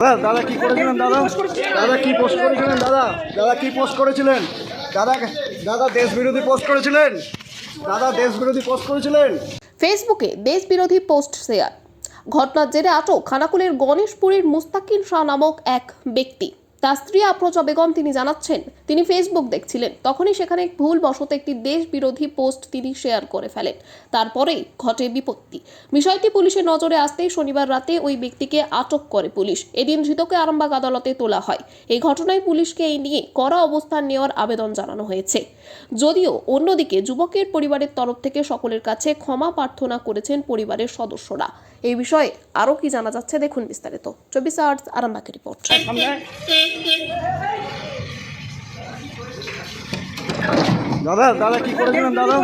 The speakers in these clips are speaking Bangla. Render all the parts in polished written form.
দাদা কি করেছিলেন? দাদা কি পোস্ট করেছিলেন? দাদা কি পোস্ট করেছিলেন? দাদা দেশ বিরোধী পোস্ট করেছিলেন। ফেসবুকে দেশ বিরোধী পোস্ট শেয়ার। ঘটনার জেরে আটক খানাকুলের গণেশপুরের মুস্তাকিন শাহ নামক এক ব্যক্তি। তার স্ত্রী আফরোজা বেগম তিনি জানাচ্ছেন, তিনি ফেসবুক দেখছিলেন, তখনই সেখানে ভুলবশত একটি দেশ বিরোধী পোস্ট তিনি শেয়ার করে ফেলেন। তারপরেই ঘটে বিপত্তি। বিষয়টি পুলিশের নজরে আসতেই শনিবার রাতে ওই ব্যক্তিকে আটক করে পুলিশ। এদিন ধৃতকে আরামবাগ আদালতে তোলা হয়। এই ঘটনায় পুলিশকে এই নিয়ে কড়া অবস্থান নেওয়ার আবেদন জানানো হয়েছে। যদিও অন্যদিকে যুবকের পরিবারের তরফ থেকে সকলের কাছে ক্ষমা প্রার্থনা করেছেন পরিবারের সদস্যরা। এই বিষয়ে আরো কি জানা যাচ্ছে দেখুন বিস্তারিত। 24 আওয়ার্স আরামবাগের রিপোর্ট। দাদা কি করেছিলেন? দাদা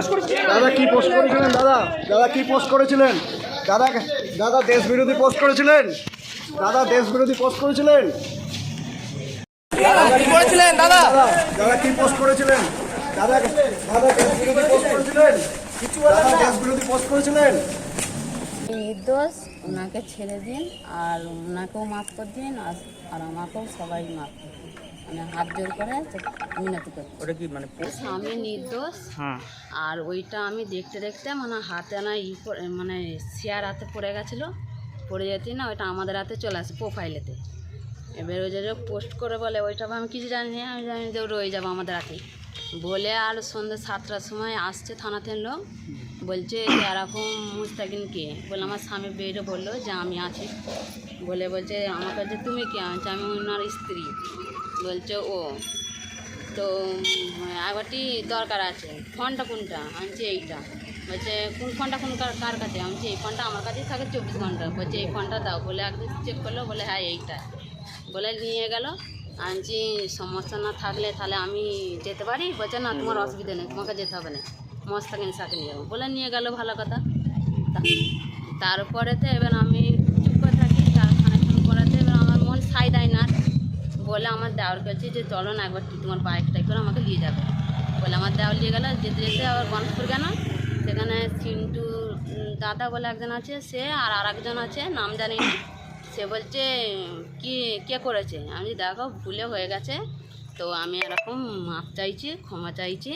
কি পোস্ট করেছিলেন? দাদা কি পোস্ট করেছিলেন? দাদা দেশ বিরোধী পোস্ট করেছিলেন। দাদা কি করেছিলেন? দাদা কি পোস্ট করেছিলেন? দাদা দেশ বিরোধী পোস্ট করেছিলেন। দেশ বিরোধী পোস্ট করেছিলেন। নির্দোষ, ওনাকে ছেড়ে দিন, আর ওনাকেও মাফ করে দিন, আর আমাকেও সবাই মাফ করে দিন। মানে হাত জোর করে মিনতি করছি। ওটা কি মানে আমি নির্দোষ। হ্যাঁ, আর ওইটা আমি দেখতে দেখতে মানে হাতে না মানে শেয়ার হাতে পড়ে গেছিলো, পড়ে যেতে না ওইটা আমাদের হাতে চলে আসে প্রোফাইলেতে। এবার ওই যে পোস্ট করে বলে ওইটা আমি কিছু জানি না, আমি জানি যে রয়ে যাবো আমাদের হাতে বলে। আর সন্ধ্যে 7টার সময় আসছে থানাতে লোক, বলছে যে এরকম মুস্তাকিনকে বলে আমার স্বামী বেরো বললো যে আমি আছি বলছে আমাকে যে তুমি কে? আমি ওনার স্ত্রী। বলছে ও তো একবারটি দরকার আছে, ফোনটা কোনটা? আনছি এইটা। বলছে কোন ফোনটা কার কাছে? আমি এই ফোনটা আমার কাছেই থাকে 24 ঘন্টা। বলছে এই ফোনটা দাও বলে একদিন চেক করলো, বলে হ্যাঁ এইটা বলে নিয়ে গেল। আনছি সমস্যা না থাকলে তাহলে আমি যেতে পারি? বলছে না তোমার অসুবিধা নেই, তোমাকে যেতে হবে না, মুস্তাকিন শাহকে নিয়ে যাবো বলে নিয়ে গেল। ভালো কথা। তারপরেতে এবার আমি চুপ করে থাকি। তার খানিকক্ষণ পরেতে এবার আমার মন সাই দেয় না বলে আমার দেওয়ার কাছে যে চলো না একবার তোমার বাইকটাই করে আমাকে নিয়ে যাবে বলে আমার দেওয়ার নিয়ে গেল। যেতে যেতে আবার গণেশপুর গেল, সেখানে সিন্টু দাদা বলে একজন আছে, সে আর একজন আছে নাম জানি না। সে বলছে কি কে করেছে? আমি দেখো ভুলে হয়ে গেছে, তো আমি এরকম মাপ চাইছি, ক্ষমা চাইছি,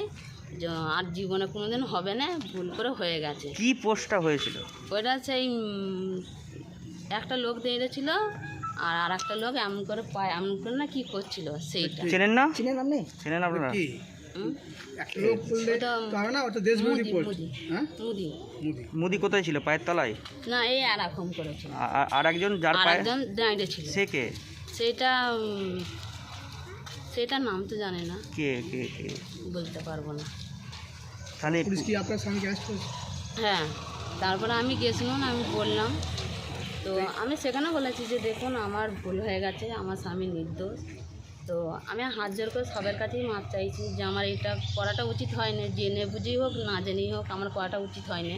আর জীবনে কোনোদিন হবে না, ভুল করে হয়ে গেছে। কি পোস্টটা হয়েছিল? ওইটা সেই একটা লোক দিয়েছিল, আর একটা লোক এমন করে পায় এমন করে না কি করছিল সেইটা। চেনেন না? চিনেন আপনি? চেনেন আপনারা? একটা লোক বললে তাহলে না ওটা দেশ বিরোধী পোস্ট। হ্যাঁ, মুদি কোথায় ছিল? পায়ের তলায়? না, এই আর এরকম করেছিল। আর একজন যার পায়ে একজন দাঁড়িয়ে ছিল, সে কে? সেটা নাম তো জানে না, কে কে কে বলতে পারবো না। তাহলে পুলিশ কি আপনার স্বামীকে অ্যারেস্ট করেছে? হ্যাঁ, তারপরে আমি গেছিলাম, আমি বললাম, তো আমি সেখানে বলেছি যে দেখুন আমার ভুল হয়ে গেছে, আমার স্বামী নির্দোষ, তো আমি হাত জোর করে সবার কাছেই মাপ চাইছি যে আমার এটা করাটা উচিত হয়নি, জেনে বুঝেই হোক না জেনেই হোক আমার করাটা উচিত হয়নি।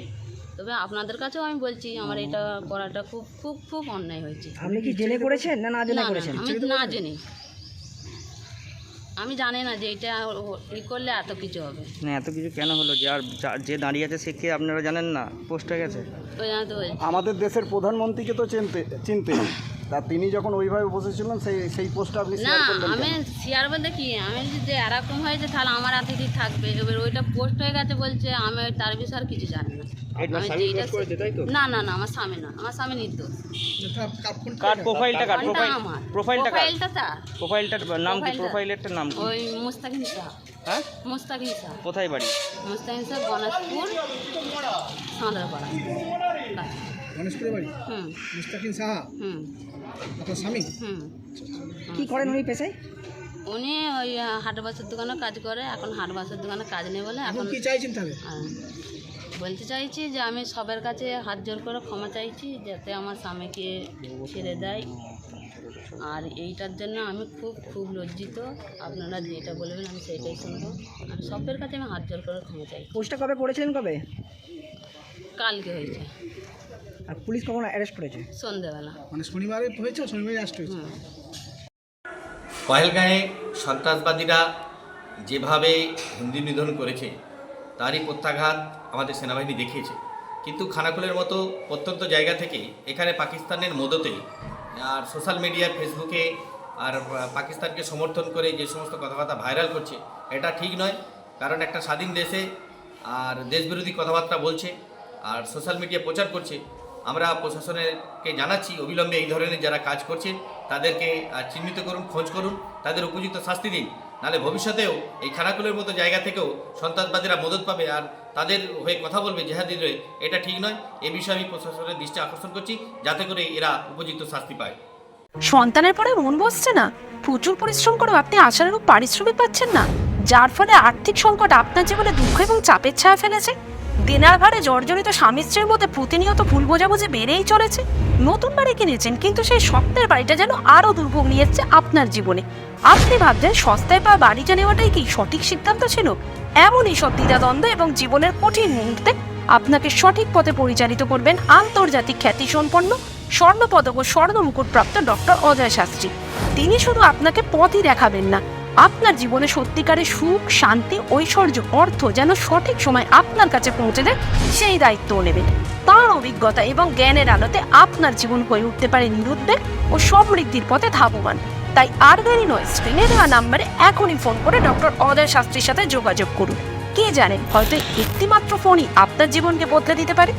তবে আপনাদের কাছেও আমি বলছি আমার এটা করাটা খুব খুব খুব অন্যায় হয়েছে। আপনি কি জেনে করেছেন না না জেনে করেছেন? আমি না জেনে, আমি জানি না যে এটা করলে এত কিছু হবে। না, এত কিছু কেন হলো? যে দাঁড়িয়ে আছে সে কে আপনারা জানেন না? পোস্ট হয়ে গেছে। ওই জন্য তো বলছি। আমাদের দেশের প্রধানমন্ত্রীকে তো চিনতেন, তা তিনি যখন ওইভাবে বসেছিলেন সেই পোস্টটা আপনি না, শেয়ার করলেন আমি কেন? শেয়ার বলতে কি, আমি যে এরকম হয়েছে তাহলে আমার হাতে কি থাকবে? এবার ওইটা পোস্ট হয়ে গেছে বলছে, আমি তার বিষয়ে আর কিছু জানি না। না না না, আমার স্বামী না, আমার স্বামী নির্দোষ। কার প্রোফাইলটা? কার ফোনটা আমার, প্রোফাইলটা? প্রোফাইলটা তার। প্রোফাইলটার নাম কি? প্রোফাইলটা? প্রোফাইলেরটার নাম কি? ওই মুস্তাকিন শাহ। হ্যাঁ, মুস্তাকিন শাহ। কোথায় বাড়ি? মুস্তাকিন শাহ গণেশপুর সাঁদরাপাড়া। গণেশপুরের বাড়ি? হুম মুস্তাকিন সাহা হুম আপনার স্বামী? হুম। কি করেন উনি পেশায়? উনি ওই হাট বাসের দোকানে কাজ করে, এখন হাট বাসের দোকানে কাজ নেই বলে এখন কি চাইছেন তাহলে? বলতে চাইছি যে আমি সবার কাছে হাত জোর করে ক্ষমা চাইছি যাতে আমার স্বামীকে ছেড়ে দেয়, আর এইটার জন্য আমি খুব খুব লজ্জিত। আপনারা যেটা বলবেন আমি সেইটাই শুনবো, আর সবার কাছে আমি হাত জোর করে ক্ষমা চাইছি। পোস্টটা কবে করেছিলেন? কবে? কালকে হয়েছে, আর পুলিশ কখন অ্যারেস্ট করেছে? সন্ধ্যেবেলা। মানে শনিবারে হয়েছে, শনিবারে অ্যারেস্ট হয়েছে। পহেলগাঁয়ে সন্ত্রাসবাদীরা যেভাবে হিন্দু নিধন করেছে তারই প্রত্যাঘাত আমাদের সেনাবাহিনী দেখিয়েছে, কিন্তু খানাকুলের মতো প্রত্যন্ত জায়গা থেকে এখানে পাকিস্তানের মদতে আর সোশ্যাল মিডিয়ায় ফেসবুকে আর পাকিস্তানকে সমর্থন করে যে সমস্ত কথাবার্তা ভাইরাল করছে এটা ঠিক নয়। কারণ একটা স্বাধীন দেশে আর দেশবিরোধী কথাবার্তা বলছে আর সোশ্যাল মিডিয়া প্রচার করছে। আমরা প্রশাসনকে জানাচ্ছি অবিলম্বে এই ধরনের যারা কাজ করছে তাদেরকে চিহ্নিত করুন, খোঁজ করুন, তাদের উপযুক্ত শাস্তি দিন। নাহলে ভবিষ্যতেও এই খানাকুলের মতো জায়গা থেকেও সন্ত্রাসবাদীরা মদত পাবে আর তাদের হয়ে কথা বলবে জেহাদির হয়ে। এটা ঠিক নয়। এ বিষয়ে আমি প্রশাসনের দৃষ্টি আকর্ষণ করছি যাতে করে এরা উপযুক্ত শাস্তি পায়। সন্তানের পরে মন বসছে না, প্রচুর পরিশ্রম করেও আপনি আশানুরূপ পারিশ্রমিক পাচ্ছেন না, যার ফলে আর্থিক সংকট আপনার জীবনে দুঃখ এবং চাপের ছায়া ফেলেছে। দেনার ভারে জর্জরিত স্বামী স্ত্রীর মধ্যে প্রতিনিয়ত ভুল বোঝাবুঝি বেড়েই চলেছে। নতুন বাড়ি কিনেছেন কিন্তু সেই স্বপ্নের বাড়িটা যেন আরও দুর্ভোগ নিয়ে এসছে আপনার জীবনে। আপনি ভাবছেন সস্তায় পাওয়া বাড়িটা নেওয়াটাই কি সঠিক সিদ্ধান্ত ছিল? এমনই সব দ্বিধাদ্বন্দ্ব এবং জীবনের কঠিন মুহূর্তে আপনাকে সঠিক পথে পরিচালিত করবেন আন্তর্জাতিক খ্যাতিসম্পন্ন স্বর্ণপদক ও স্বর্ণ মুকুটপ্রাপ্ত ডক্টর অজয় শাস্ত্রী। তিনি শুধু আপনাকে পথই দেখাবেন না, আপনার জীবনে সত্যিকারের সুখ, শান্তি, ঐশ্বর্য, অর্থ যেন সঠিক সময় আপনার কাছে পৌঁছে দেয় সেই দায়িত্বও নেবেন। তাঁর অভিজ্ঞতা এবং জ্ঞানের আলোতে আপনার জীবন হয়ে উঠতে পারে নিরুদ্বেগ ও সমৃদ্ধির পথে ধাবমান। তাই আর দেরি নয়, স্ক্রিনে দেওয়া নাম্বারে এখনই ফোন করে ডক্টর অজয় শাস্ত্রীর সাথে যোগাযোগ করুন। কে জানেন, হয়তো একটিমাত্র ফোনই আপনার জীবনকে বদলে দিতে পারে।